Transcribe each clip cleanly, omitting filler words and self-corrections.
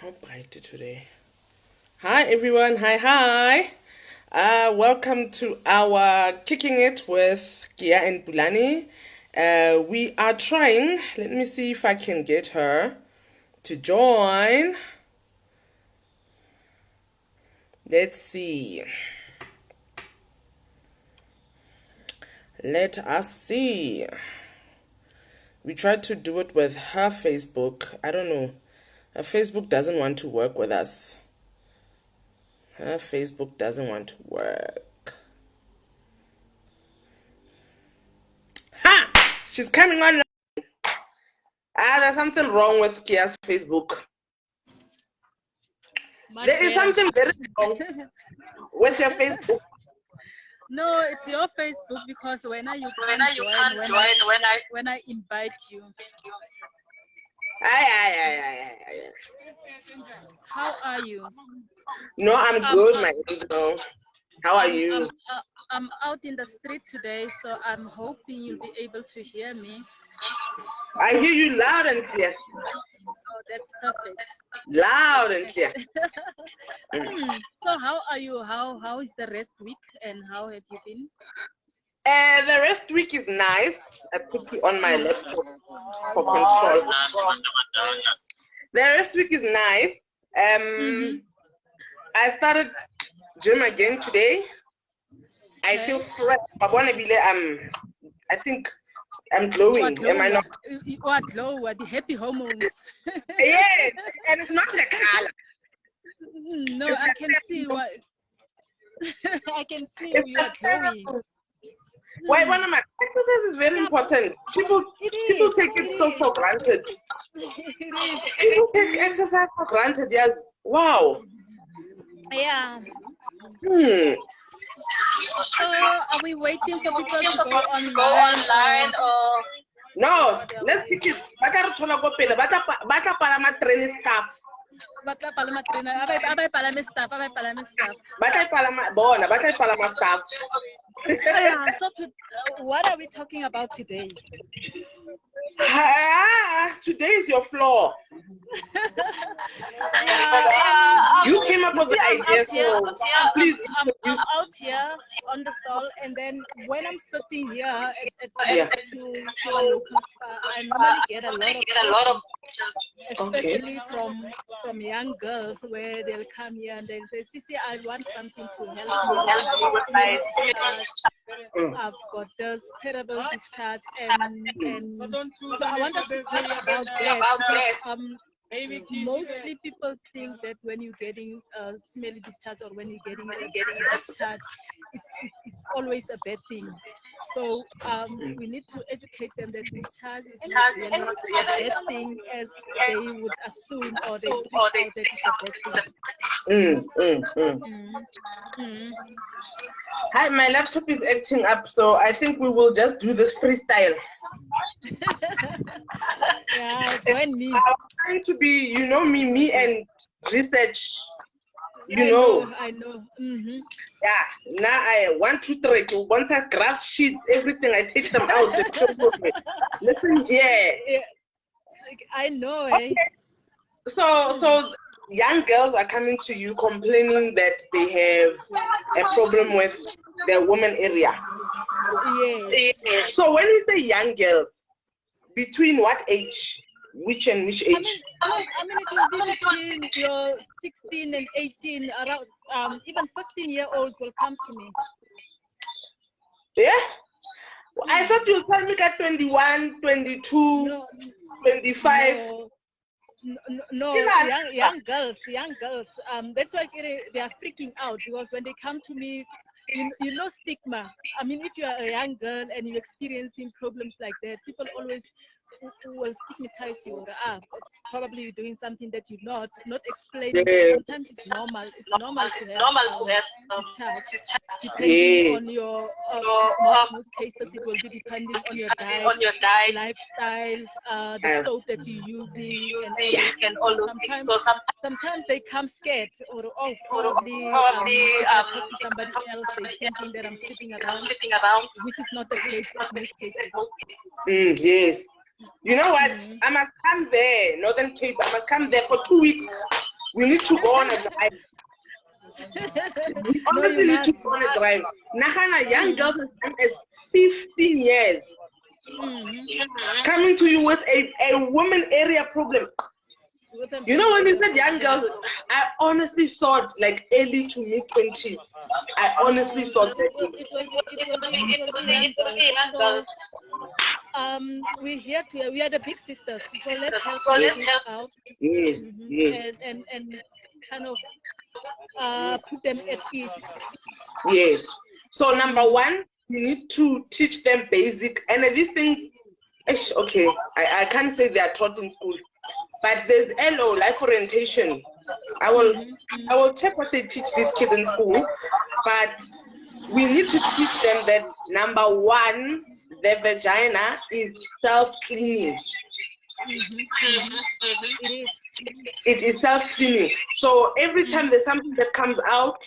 How bright today. Hi everyone. Hi. Welcome to our Kicking It with Kea and Pulane. We are trying. Let me see if I can get her to join. Let's see. Let us see. We tried to do it with her Facebook. I don't know. Her Facebook doesn't want to work with us. Her Facebook doesn't want to work. Ha! She's coming on. There's something wrong with Kia's Facebook. There is something very wrong with your Facebook. No, it's your Facebook because when I invite you. Aye. How are you? No, I'm good, my angel. How are you? I'm out in the street today, so I'm hoping you'll be able to hear me. I hear you loud and clear. Oh, that's perfect. Loud and clear. So how are you? How is the rest week and how have you been? The rest week is nice. I put you on my laptop for control. The rest week is nice. I started gym again today. I feel fresh. I think I'm glowing. Am I not? You are glow, the happy hormones. Yes, and it's not the color. No, I can see what I can see you are glowing. Why one of my exercise is very important. People take it so for granted. People take exercise for granted. Yes. Wow. Yeah. So are we waiting for people to go online or? No, let's pick it. Bata palama training staff. Bata palama trainer. Abay palama staff. Bata palama staff. So what are we talking about today? Today is your floor. You came up with the idea, so please. I'm out here on the stall, and then when I'm sitting here at to a local spa, I normally get a lot of questions, especially from young girls, where they'll come here and they'll say, "Sisi, I want something to help me with my discharge. I've got this terrible discharge," and so I want us to talk about that. Mostly people think that when you're getting a smelly discharge or when you're getting a discharge, it's always a bad thing. So we need to educate them that discharge is not really a bad thing as they would assume, or they think that it's a bad thing. Hi, my laptop is acting up, so I think we will just do this freestyle. Yeah, join me. I'm trying to be, me and research, I know. Yeah, now I 1, 2, 3. Once I graph sheets, everything, I take them out. Listen here. I know, okay. So young girls are coming to you complaining that they have a problem with their woman area. Yes. So when we say young girls, between what age? Which age? I mean, it will be between your 16 and 18, around even 15-year-olds will come to me. Yeah? I thought you'll tell me at 21, 22, 25. No, young girls. That's why they are freaking out, because when they come to me, you know, stigma. I mean, if you are a young girl and you're experiencing problems like that, people always will stigmatize you. Probably you're doing something that you're not explaining. Yeah. Sometimes it's normal. It's normal to have discharge. Depending on your, most cases, it will be depending on your diet, lifestyle, the soap that you're using, and all those things. Sometimes they come scared, or probably I talk to somebody else, they're thinking that I'm sleeping around, which is not the case in most cases. Yes. You know what? I must come there, Northern Cape. I must come there for 2 weeks We need to go on a drive. We honestly need to go on a drive. Nahana, young girls as young as 15 years. Coming to you with a woman area problem. You know, when you said young girls, I honestly thought like early to mid 20s. I honestly thought that. It will be young girls. So, we are the big sisters. So let's help kids out. Yes, yes. And kind of put them at ease. Yes. So number one, you need to teach them basic, and these things. Okay, I can't say they are taught in school, but there's LO, life orientation. I will check what they teach these kids in school, but we need to teach them that number one, the vagina is self-cleaning. It is self-cleaning. So every time there's something that comes out,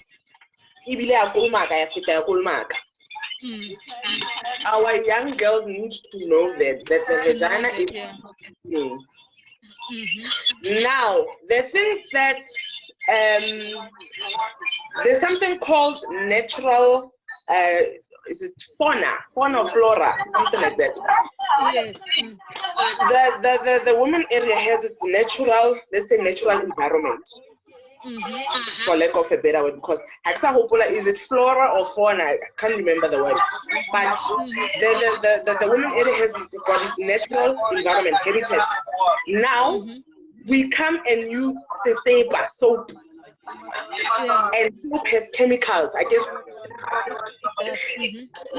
our young girls need to know that the vagina is clean. Now, the things that there's something called natural, is it fauna, flora, something like that. Yes. The woman area has its natural, let's say, natural environment. For lack of a better word, because is it flora or fauna? I can't remember the word. But the women area has got its natural environment, habitat. Now we come and use the soap. And soap has chemicals. I guess.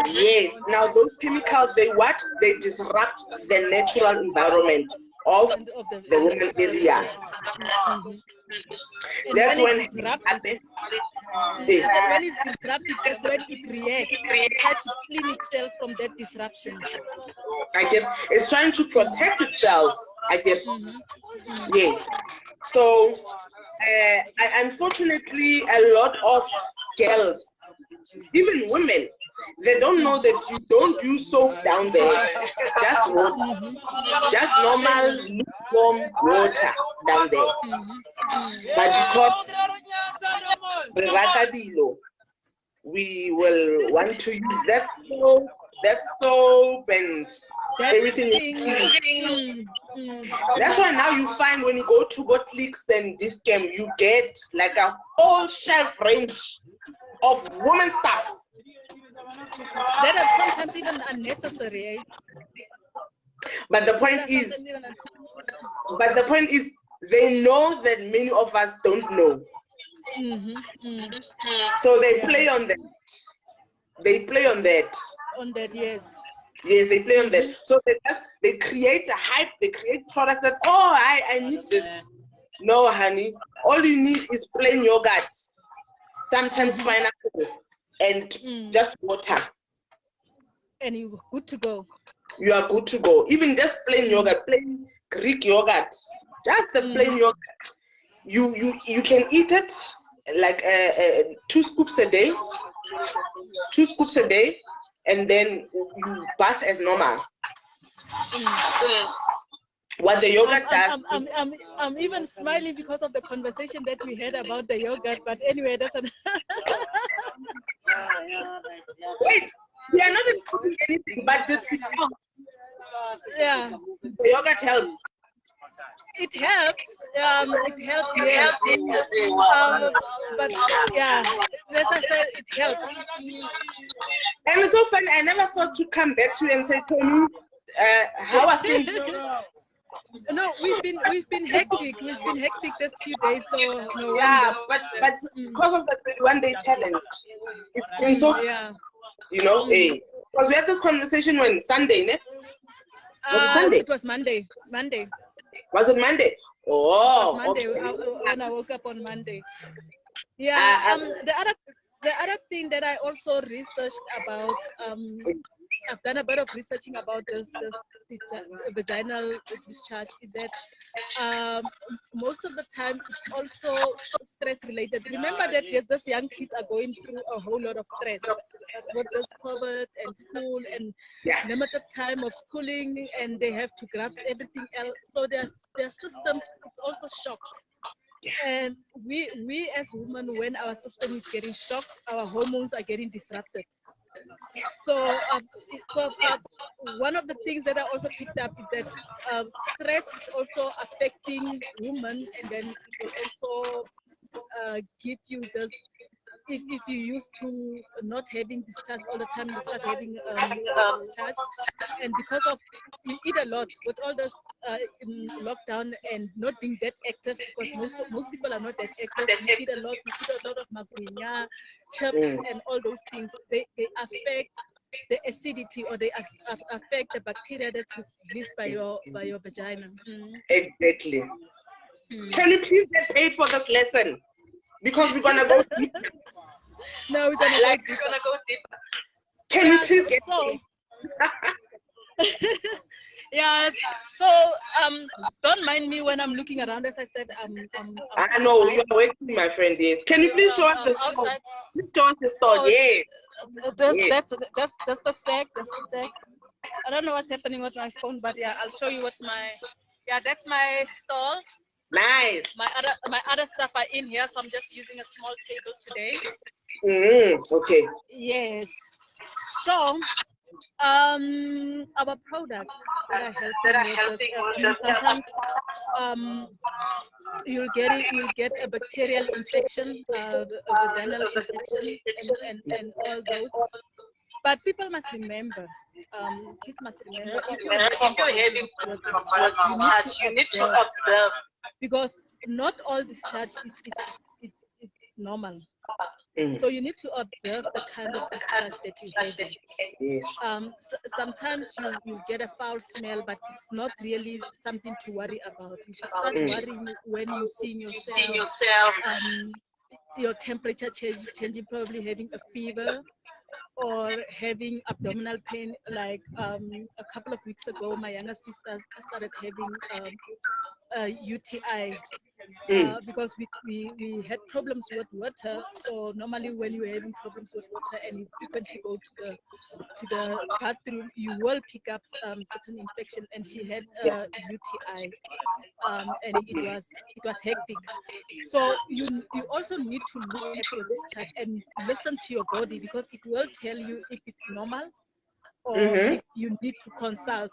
Yes. Now those chemicals, they disrupt the natural environment of the woman area. That's when it happens. When it's disrupted, that's when it reacts. It tries to clean itself from that disruption. It's trying to protect itself. Yes. So, unfortunately, a lot of girls, even women, they don't know that you don't use soap down there. Just water. Just normal lukewarm water down there. But because we will want to use that soap and everything. That's why now you find when you go to Botlix and this game, you get like a whole shelf range of woman stuff. That are sometimes even unnecessary. But the point is, they know that many of us don't know. So they play on that. They play on that. On that, yes. Yes, they play on that. So they create a hype. They create products that I need this. No, honey. All you need is plain yogurt, sometimes pineapple, and just water. And you're good to go. You are good to go. Even just plain yogurt, plain Greek yogurt, just the plain yogurt. You can eat it like 2 scoops a day. 2 scoops a day, and then you bath as normal. What the yogurt does. I'm even smiling because of the conversation that we had about the yogurt. But anyway, that's an Wait, we are not including anything, but this helps. Yeah. The yogurt helps. It helps. It helps. Yes. But yeah, as I said, it helps. And it's so funny. I never thought to come back to you and say, Tony, how are things? No, we've been hectic. We've been hectic this few days. So no. Yeah, but because of the 21-day challenge, it's been so. Yeah. You know, because we had this conversation when Sunday, ne? Was it Sunday? It was Monday. Monday. Was it Monday? Oh, Monday. Okay. When I woke up on Monday. Yeah. The other thing that I also researched about, I've done a bit of researching about this vaginal discharge, is that most of the time it's also stress related. Remember that these young kids are going through a whole lot of stress with this COVID and school and limited time of schooling, and they have to grasp everything else. So their systems, it's also shocked. And we as women, when our system is getting shocked, our hormones are getting disrupted. So, one of the things that I also picked up is that stress is also affecting women, and then it will also give you this. If you used to not having discharge all the time, you start having discharge, and because of you eat a lot with all this in lockdown and not being that active, because most people are not that active. You eat a lot, you eat a lot of magrinya, chips, and all those things. They affect the acidity, or they affect the bacteria that's released by your vagina. Exactly. Can you please get paid for this lesson? Because we're gonna go deeper. No, we're gonna go deeper. Can you please get paid? Yeah, so don't mind me when I'm looking around. As I said, I know you're waiting, my friend. Yes. Can you please show us the outside? Show us the store. Yeah. That's the sack. That's the sack. I don't know what's happening with my phone, but yeah, I'll show you what that's my stall. Nice. My other stuff are in here, so I'm just using a small table today. Okay. Yes. So, our products that are helping with this. Sometimes you'll get a bacterial infection, a vaginal infection, and all those. But people must remember, kids must remember, if you're having problems with discharge, you need to observe, because not all discharge is normal. So you need to observe the kind of discharge that you have. Yes. Sometimes you get a foul smell, but it's not really something to worry about. You should start worrying when you see yourself, your temperature changing, probably having a fever, or having abdominal pain. Like a couple of weeks ago, my younger sister started having a UTI. Because we had problems with water. So normally when you're having problems with water and you frequently go to the bathroom, you will pick up certain infection, and she had a UTI, and it was hectic. So you also need to look at your discharge and listen to your body, because it will tell you if it's normal or if you need to consult,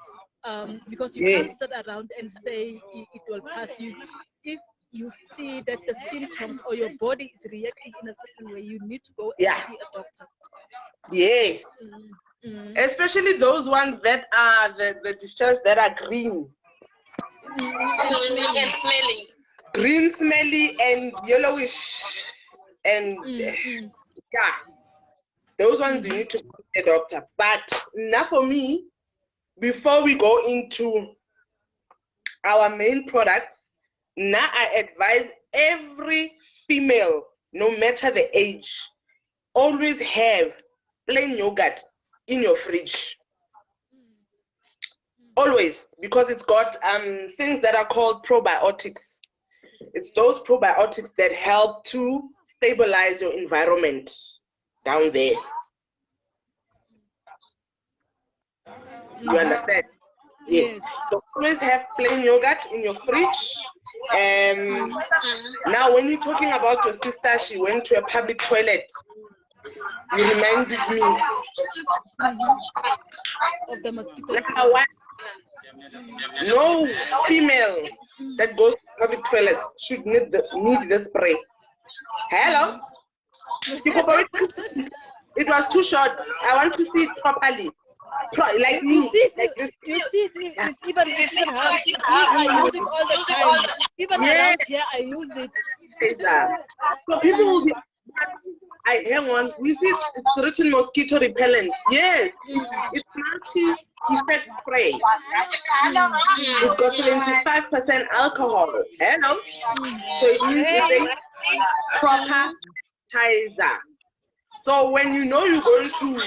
because you can't sit around and say it will pass you. If you see that the symptoms or your body is reacting in a certain way, you need to go and see a doctor. Yes. Especially those ones that are the discharge that are green. And smelly. Green, smelly, and yellowish. And yeah, those ones you need to go to a doctor. But now for me, before we go into our main products, now I advise every female, no matter the age, always have plain yogurt in your fridge. Always, because it's got things that are called probiotics. It's those probiotics that help to stabilize your environment down there. You understand? Yes. So always have plain yogurt in your fridge. Now, when you're talking about your sister, she went to a public toilet. You reminded me of the mosquito. No female that goes to public toilets should need the spray. Hello? It was too short. I want to see it properly. Like me. You see, it's even hard. I use it all the time. Even around here, I use it. So people will be, hang on, we see it's written mosquito repellent. Yes, it's multi-effect spray. It's got 75% alcohol. Hello? So it means it's a proper sanitizer. So when you know you're going to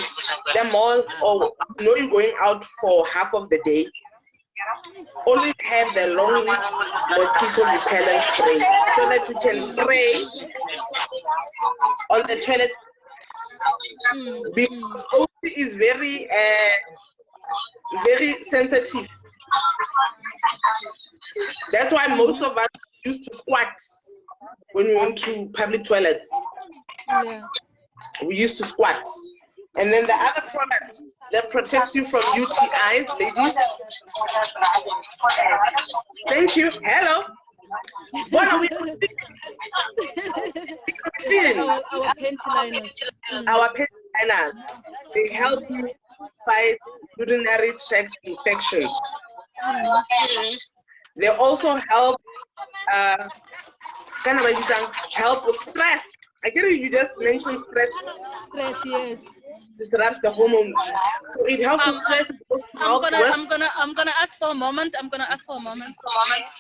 the mall, or you know you're going out for half of the day, always have the long reach mosquito repellent spray, so that you can spray on the toilet. Because OC is very sensitive. That's why most of us used to squat when we went to public toilets. Yeah. We used to squat. And then the other product that protects you from UTIs, ladies. Thank you. Hello. What are we Our panty liners. Our panty liners. They help you fight urinary tract infection. They also help help with stress. I get it, you just mentioned stress. Stress, yes. Disrupts the hormones. So it helps with stress. I'm gonna ask for a moment.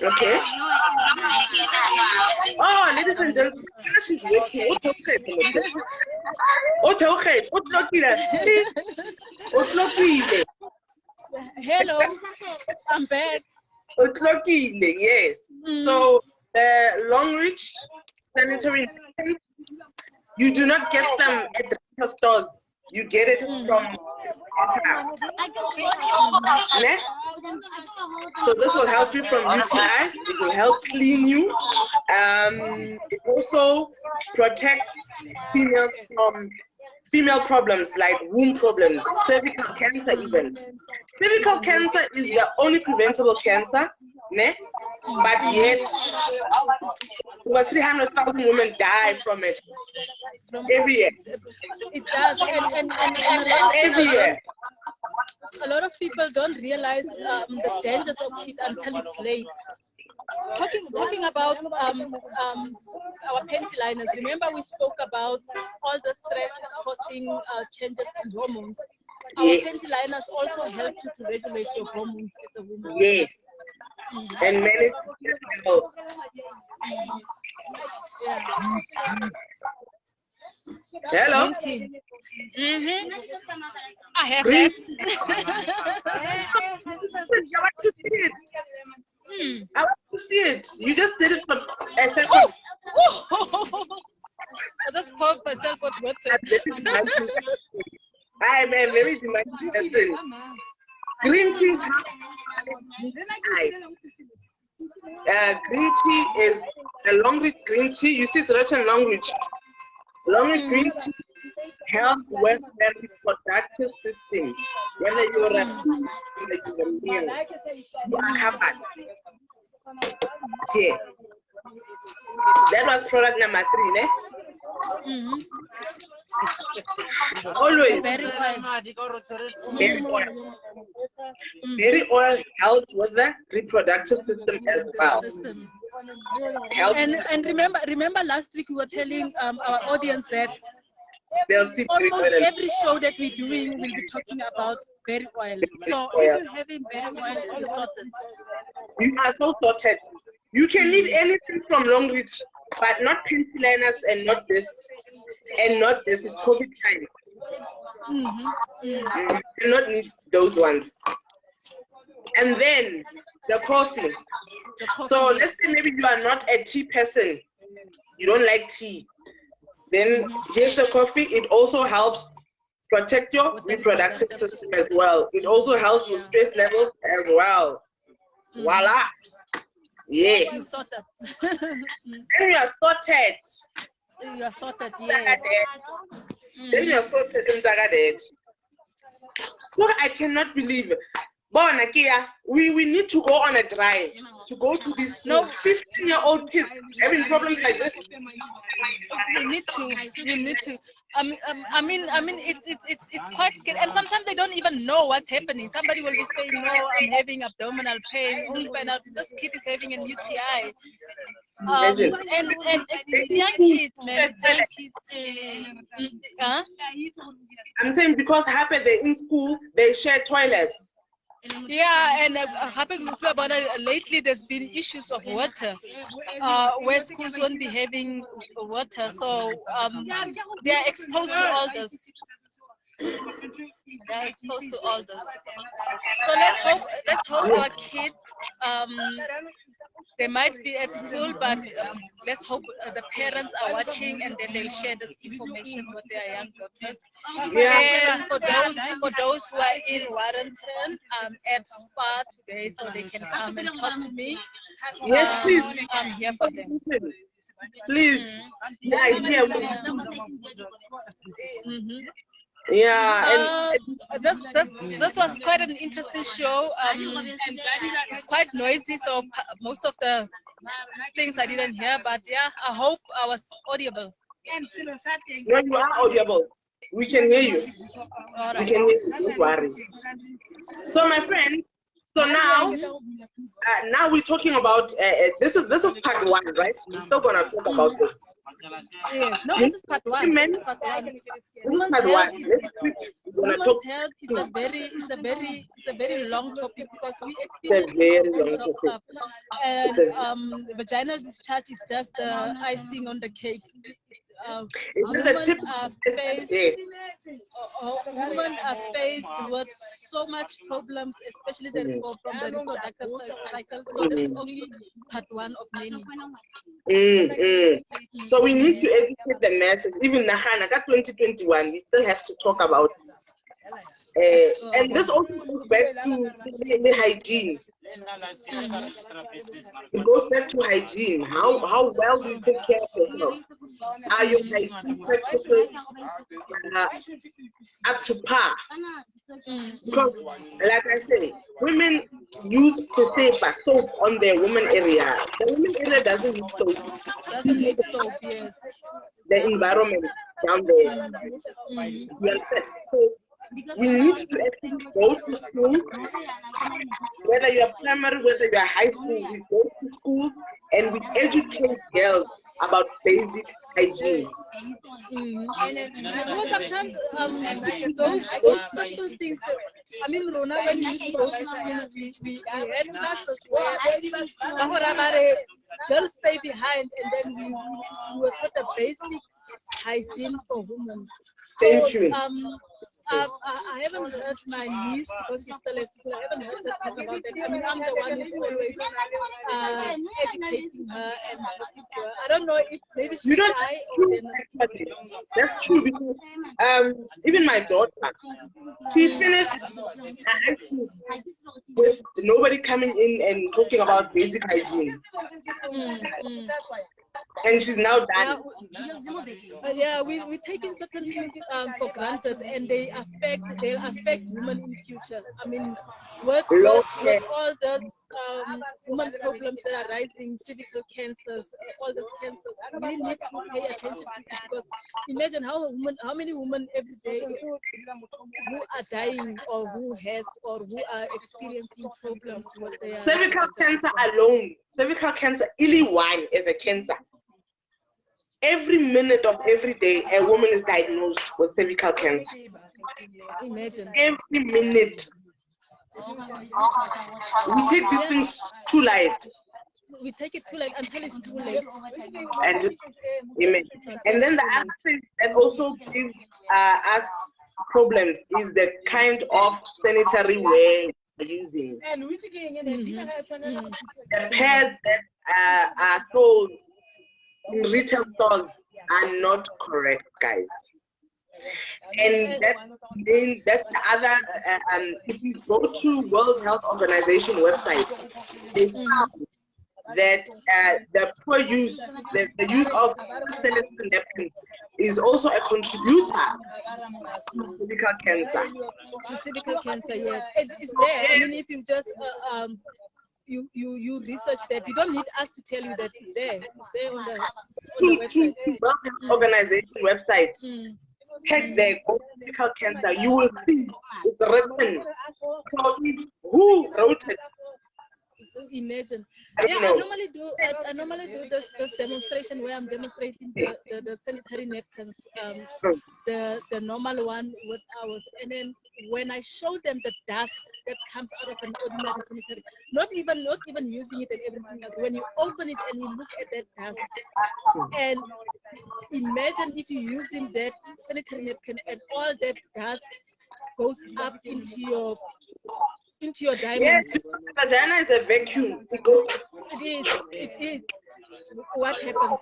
Okay. Oh, ladies and gentlemen, she's working. Hello, I'm back. Yes. So long reach sanitary napkins, you do not get them at the retail stores. You get it from So this will help you from UTIs. It will help clean you. It also protects females from female problems like womb problems, cervical cancer even. Cervical cancer is the only preventable cancer, but yet over 300,000 women die from it every year. It does, and a lot of people don't realize the dangers of it until it's late. Talking about our panty liners, remember we spoke about all the stress is causing changes in hormones. Our panty liners also help you to regulate your hormones as a woman. Yes. And manage health. Hello. I have that. I want to see it. I want to see it. You just did it for a second. I just called myself with water. I am a very demanding person. Green tea. Green tea is a long reach green tea. You see it's written long reach. Long reach green tea help with the reproductive system. Whether you're a male, you are covered. Okay. That was product number 3, ne? Always. Berry oil. Berry oil helps with the reproductive system as well. And remember last week we were telling our audience that they'll see almost every show that we're doing will be talking about berry oil. So if you're having berry oil, you're sorted. You are so sorted. You can need anything from long reach, but not panty liners and not this. And not this. It's COVID time. You cannot need those ones. And then the coffee. So let's say maybe you are not a tea person. You don't like tea. Then here's the coffee. It also helps protect your reproductive system as well. It also helps with stress levels as well. Voila. Yes. You sorted. And you are sorted. You are sorted, yes. Then you are sorted in Tagadet. So I cannot believe it. Bon, Kea, we need to go on a drive to go to these 15-year-old kids having problems like this. We need to. I mean, it's quite scary, and sometimes they don't even know what's happening. Somebody will be saying, "No, I'm having abdominal pain." Only find out this kid is having an UTI. And it's young kids, man. It's young kids. I'm saying because happy they're in school, they share toilets. Yeah, and lately there's been issues of water, where schools won't be having water, so they are exposed to all this. They're exposed to all this. So let's hope our kids, they might be at school, but let's hope the parents are watching and then they'll share this information with their young daughters. And for those who are in Warrington, at Spa today, so they can come and talk to me. Yes, please. I'm here for them. Please. Yeah, yeah. Yeah, and this was quite an interesting show. It's quite noisy, so most of the things I didn't hear, but yeah, I hope I was audible. no, you are audible. We can hear you. All We right. can hear you. Don't worry. So, my friend, so now we're talking about this is part one, right? We're still gonna talk about this. Yes. No, this is part one. This is part one. Women's health. Women's health is a very long topic because we experience a lot of stuff, and vaginal discharge is just the icing on the cake. Women are faced with so much problems, especially from the reproductive cycle. So this is only part one of many. So we need to educate the masses. Even Nahana, 2021, we still have to talk about it. And this also goes back to the hygiene. It goes back to hygiene. How well do you take care of yourself? Are your hygiene practices up to par? Because, like I say, women use soap on their woman area. The woman area doesn't need soap. Doesn't need soap, yes. The environment down there. So we need to actually go to school, whether you are primary, whether you are high school, we go to school and we educate girls about basic hygiene. Because sometimes those simple things. I mean, Rona, when we used to go to school, we had classes where girls stay behind, and then we were taught the basic hygiene for women. So, I haven't heard my niece, because she's still at school, I haven't heard her talk about that. I mean, I'm the one who's always educating her and talking to her. I don't know if maybe she's shy or that's true, because even my daughter, she finished high school with nobody coming in and talking about basic hygiene. And she's now done. Yeah, we're taking certain things for granted, and they'll affect women in the future. I mean, with all those women problems that are rising, cervical cancers, all those cancers, we need to pay attention to it, because imagine how many women every day who are dying, or who are experiencing problems with their cervical cancer alone. Cervical cancer, one is a cancer. Every minute of every day, a woman is diagnosed with cervical cancer. Imagine. Every minute. We take these things too light. We take it too late until it's too late. And then the other thing that also gives us problems is the kind of sanitary wear we're using. The pads that are sold in retail stores are not correct, guys. And that's the other, if you go to World Health Organization website, they found that the poor use, the use of sanitary napkins is also a contributor to cervical cancer. To cervical cancer, yes. It's there. I mean, if you just you research that, you don't need us to tell you that it's there. It's there on the website. World Health Organization website. Check there, cervical cancer. You will see it's written. So who wrote it? Imagine. Yeah, I normally do this demonstration where I'm demonstrating the sanitary napkins, the normal one with ours, and then when I show them the dust that comes out of an ordinary sanitary, not even using it and everything else, when you open it and you look at that dust, and imagine if you're using that sanitary napkin and all that dust goes up into your diamond. Yes, the vagina is a vacuum. It is. What happens?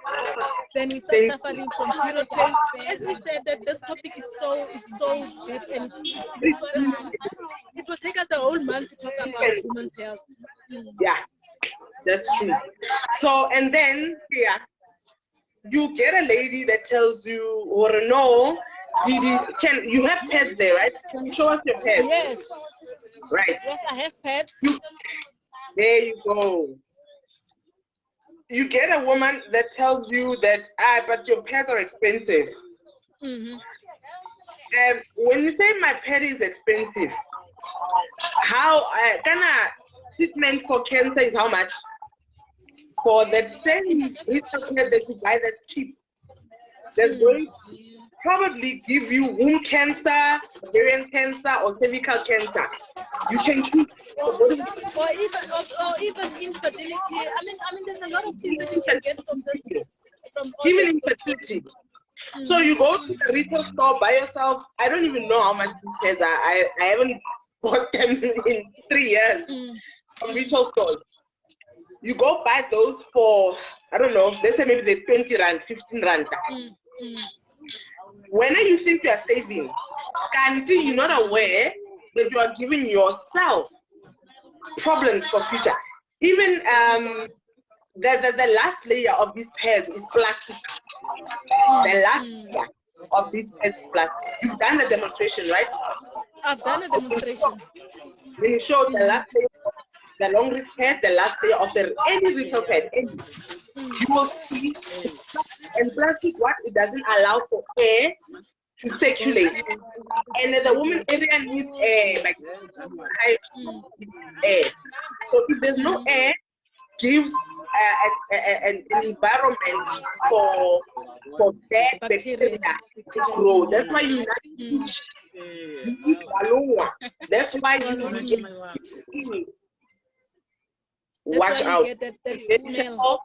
Then we start suffering from period pains. As we said, that this topic is so deep, and it will take us the whole month to talk about women's health. Yeah, that's true. So, and then you get a lady that tells you, or no, can you have pets there, right? Can you show us your pets? Yes. Right. Yes, I have pets. There you go. You get a woman that tells you that, but your pets are expensive. Mm-hmm. When you say my pet is expensive, how treatment for cancer is how much? For that same retail pet that you buy that's cheap, that's going to probably give you womb cancer, ovarian cancer, or cervical cancer. You can choose. Or even infertility. I mean, there's a lot of things that you can get from this. Even infertility. So you go to the retail store by yourself. I don't even know how much these are. I haven't bought them in 3 years from retail stores. You go buy those for, I don't know, let's say maybe they're 20 rand, 15 rand. When you think you are saving, until you're not aware that you are giving yourself problems for future. Even the last layer of this pads is plastic. The last layer of this pads is plastic. You've done the demonstration, right? I've done a demonstration. When you show the last layer of the long reach pad, the last layer of any retail pad, you will see, and plastic, what it doesn't allow for air to circulate, and the woman area needs air, like air. So if there's no air, gives an environment for bad bacteria to grow. That's why you need Wallowa. That's why you need watch out. That smell.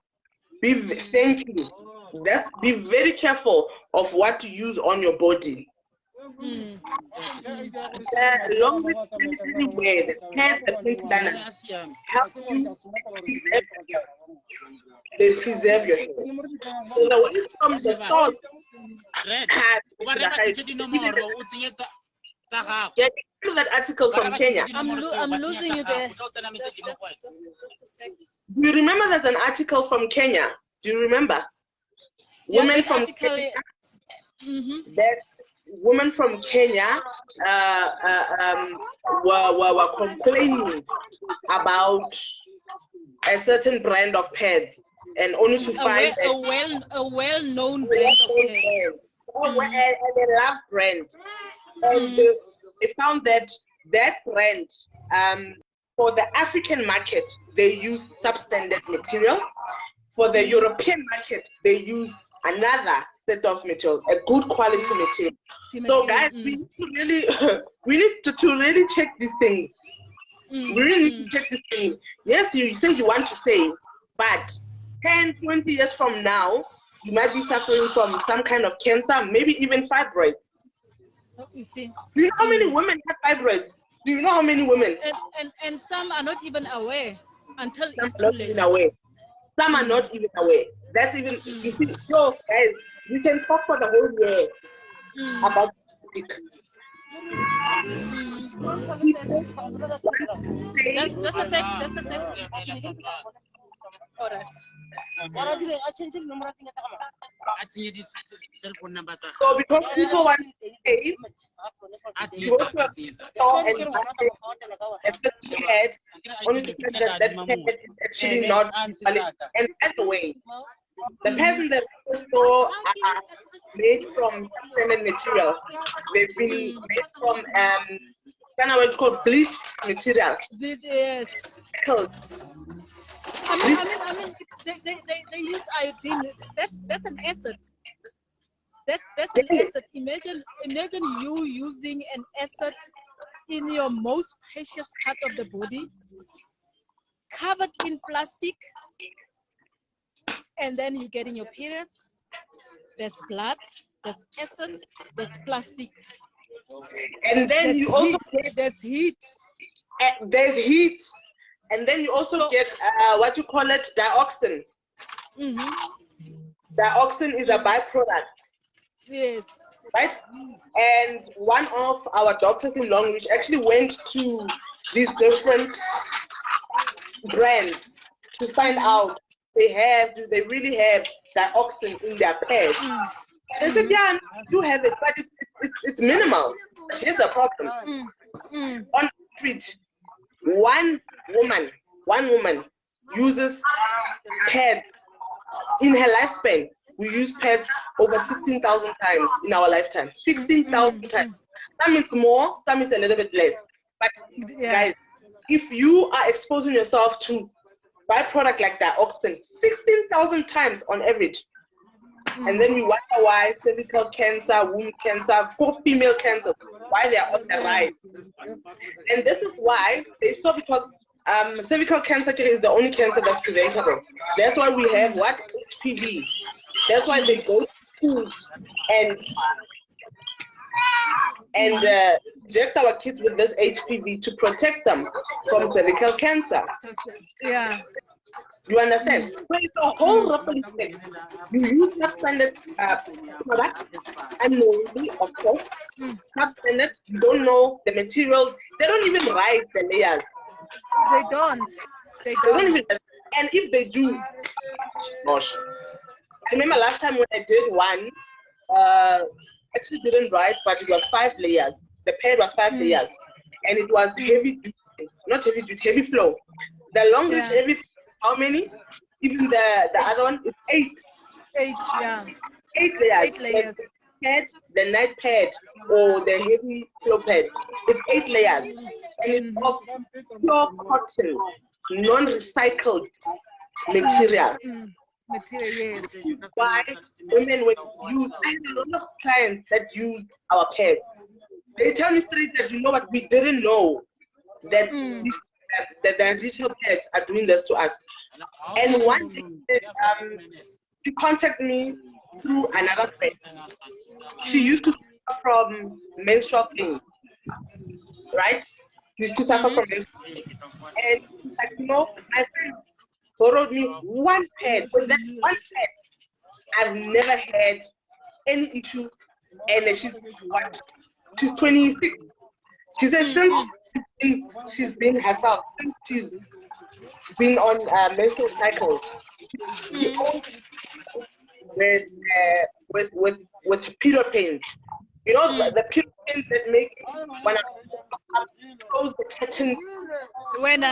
Thank you. Be very careful of what you use on your body. The long way the pads that we done help you. They preserve your hair. So the ones from the source get that article from Kenya. I'm losing you there. Just a sec. Do you remember there's an article from Kenya? Do you remember? Women from Kenya. That women from Kenya were complaining about a certain brand of pads, and only to find a well-known brand of pads. And a loved brand. And they found that brand, for the African market, they use substandard material. For the European market, they use another set of material, a good quality material. So guys, we need to really check these things. We really need to check these things. Yes, you say you want to save, but 10, 20 years from now, you might be suffering from some kind of cancer, maybe even fibroids. You see. Do you know how many women have fibroids? Do you know how many women? And some are not even aware until it's too late. Some are not even aware. That's even, you see, so guys, we can talk for the whole year about it. Just a sec. All right. So because people want to pay, you go to a store and buy a certain head, only to find that head is actually not valid. And by the way, the pads in the store are made from standard material. They've been made from kind of what's called bleached material. This is. I mean, they use iodine. That's an acid. That's an acid. Imagine you using an acid in your most precious part of the body, covered in plastic, and then you're getting your periods. There's blood, there's acid, there's plastic. And then you also get there's heat. There's heat. And then you also get what you call it, dioxin. Dioxin is a byproduct. Yes. Right? And one of our doctors in Longreach actually went to these different brands to find out do they really have dioxin in their pad. And I said, yeah, you have it, but it's minimal. But here's the problem. On average, one woman uses pads in her lifespan. We use pads over 16,000 times in our lifetime. 16,000 times. Some it's more, some it's a little bit less. But guys, if you are exposing yourself to byproduct like dioxin 16,000 times on average, and then we wonder why cervical cancer, womb cancer, poor female cancer, why they are on the rise. And this is why they saw, because cervical cancer is the only cancer that's preventable. That's why we have what? HPV. That's why they go to schools and inject our kids with this HPV to protect them from cervical cancer. Yeah. You understand? So it's a whole ripple effect. You use substandard product unknowingly, of course. Substandard, you don't know the material. They don't even write the layers. They don't. They don't even. And if they do, gosh. I remember last time when I did one, actually didn't write, but it was 5 layers. The pad was 5 layers, and it was heavy duty, not heavy duty, heavy flow. The long reach heavy flow, how many? Even the other one is 8. 8, yeah. 8 layers. 8 layers. The pad, the night pad, or the heavy flow pad, it's 8 layers, and it's of pure cotton, non-recycled material. Material, yes. Why women would use, I have a lot of clients that use our pads. They tell me straight that, you know what, we didn't know that that the retail pads are doing this to us. And one thing that she contacted me through another friend. She used to suffer from menstrual pain, right? She used to suffer from menstrual pain. And she's like, you know, my friend borrowed me one pad. With that one pad, I've never had any issue. And she's 26. She says since she's been herself, since she's been on menstrual cycle, she with period pains. You know, the period pains that make when I close the curtains. When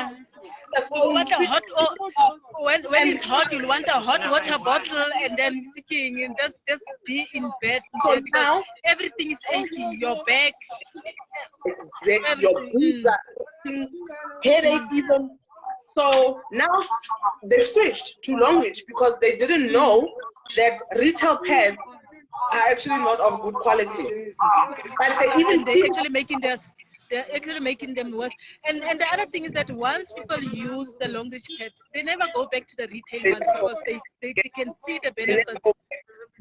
when it's hot, you'll want a hot water bottle and then sticking and just be in bed. So now everything is aching. Your back, exactly, your boobs are aching, headache even. So now they've switched to long reach because they didn't know that retail pads are actually not of good quality. But they're actually making them worse. And the other thing is that once people use the long reach pad, they never go back to the retail ones because they can see the benefits.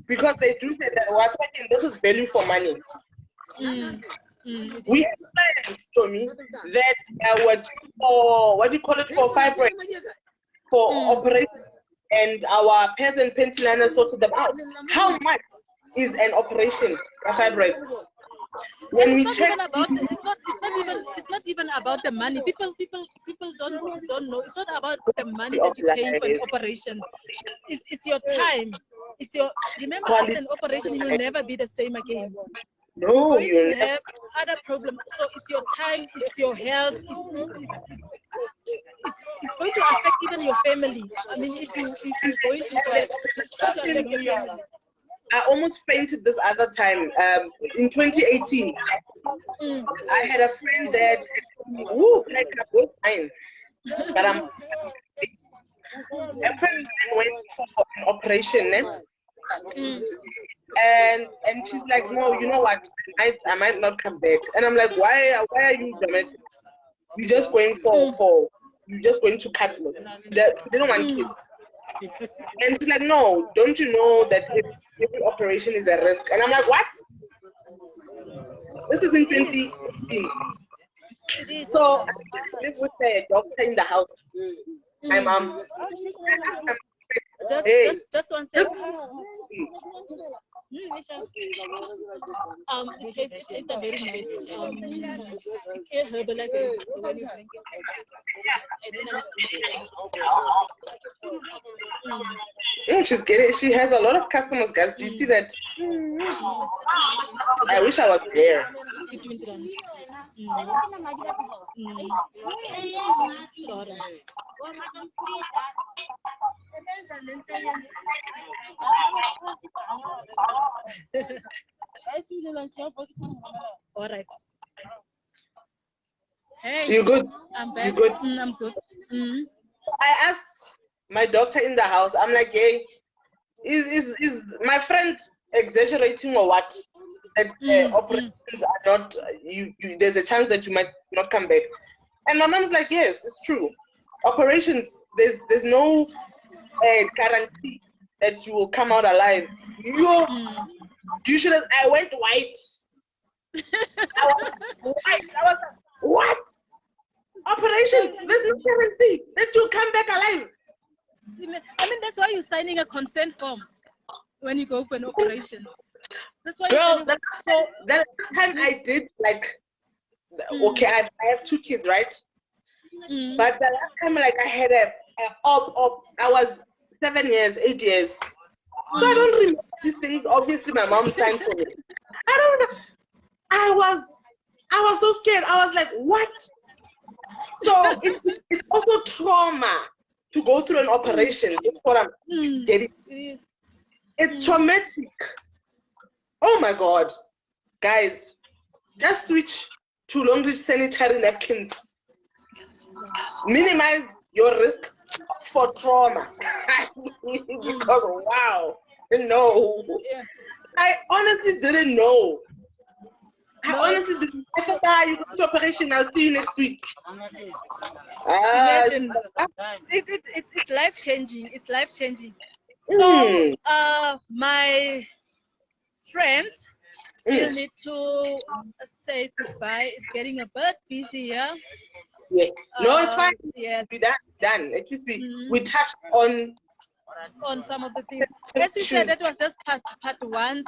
Because they do say that what's happening, this is value for money. We have plans, Tommy, that were for, what do you call it, for fibroids, for operation, and our pads and panty liners sorted them out. How much is an operation for fibroids? When we check, it's not even about the money. People don't know. It's not about the money that you pay for an operation. It's your time. It's your, remember, after an operation you'll never be the same again. No, you have other problems. So it's your time, it's your health, it's going to affect even your family. I mean, if you're going to that, it's going to affect your family. I almost fainted this other time. In 2018, I had a friend that, like I was fine, but a friend went for an operation, and she's like, no, you know what? I might not come back. And I'm like, why are you dramatic? You're just going you're just going to cut me. They don't want kids. And she's like, no, don't you know that every operation is a risk? And I'm like, what? This is in 2018. So I live with a doctor in the house. My mom. Just one second. It tastes a very nice herbal again. So when you drink it, she has a lot of customers, guys. Do you see that? I wish I was there. All right. Hey, You good? I'm back. You good? I'm good. I asked my doctor in the house. I'm like, hey, is my friend exaggerating or what? That operations are not. There's a chance that you might not come back. And my mom's like, yes, it's true. Operations, there's no guarantee that you will come out alive. You should have. I went white. I was white. I was like, what? Operations, there's no guarantee that you'll come back alive. I mean, that's why you're signing a consent form when you go for an operation. That's why. Girl, that time I did like, okay, I have 2 kids, right? But the last time, like, I had a I was 7 years, 8 years. So I don't remember these things. Obviously, my mom signed for me. I don't know. I was so scared. I was like, what? So it's also trauma to go through an operation. That's what I'm getting. It's traumatic. Oh my God. Guys, just switch to long-reach sanitary napkins. Minimize your risk for trauma. Because, wow, no. I honestly didn't know. I honestly didn't. I thought, you go to operation, I'll see you next week. It's life-changing. It's life-changing. So, my friend still need to say goodbye. It's getting a bit busy, yeah? Yes. No, it's fine. Yes. We're done. At least we touched on some of the things. As you said, that was just part one.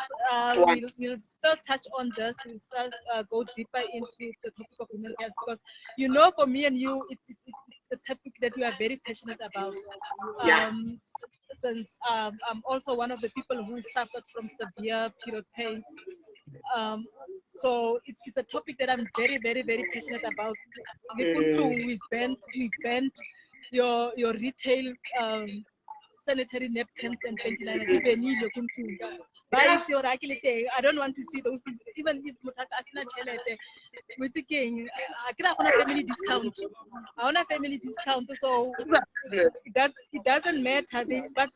We'll still touch on this. We'll still go deeper into the topic of women's health because, you know, for me and you, it's the topic that we are very passionate about. Since I'm also one of the people who suffered from severe period pains. So it's a topic that I'm very, very, very passionate about. We've banned your retail sanitary napkins and ventilators. I don't want to see those things. Even if we're thinking, I can family discount. I want a family discount. So it doesn't matter. But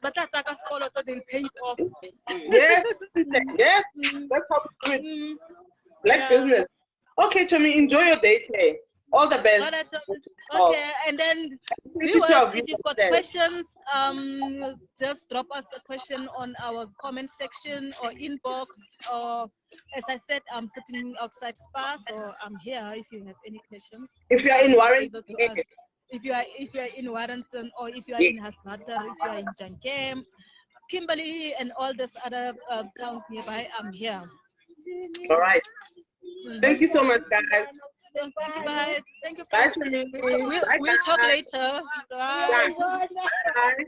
they'll pay it off. Yes, yes, that's how we do it. Black business. Okay, Tommy, enjoy your day today. All the best. Okay, and then viewers, if you've got questions, just drop us a question on our comment section or inbox. Or as I said, I'm sitting outside Spa, so I'm here if you have any questions. If you are in Warrington, if you are in Warrington, or if you are in Hasbatar, if you are in Jankem, Kimberley, and all these other towns nearby, I'm here. All right. Thank you so much, guys. Thank you, bye. Thank you. Bye. We'll talk later. Bye. Bye.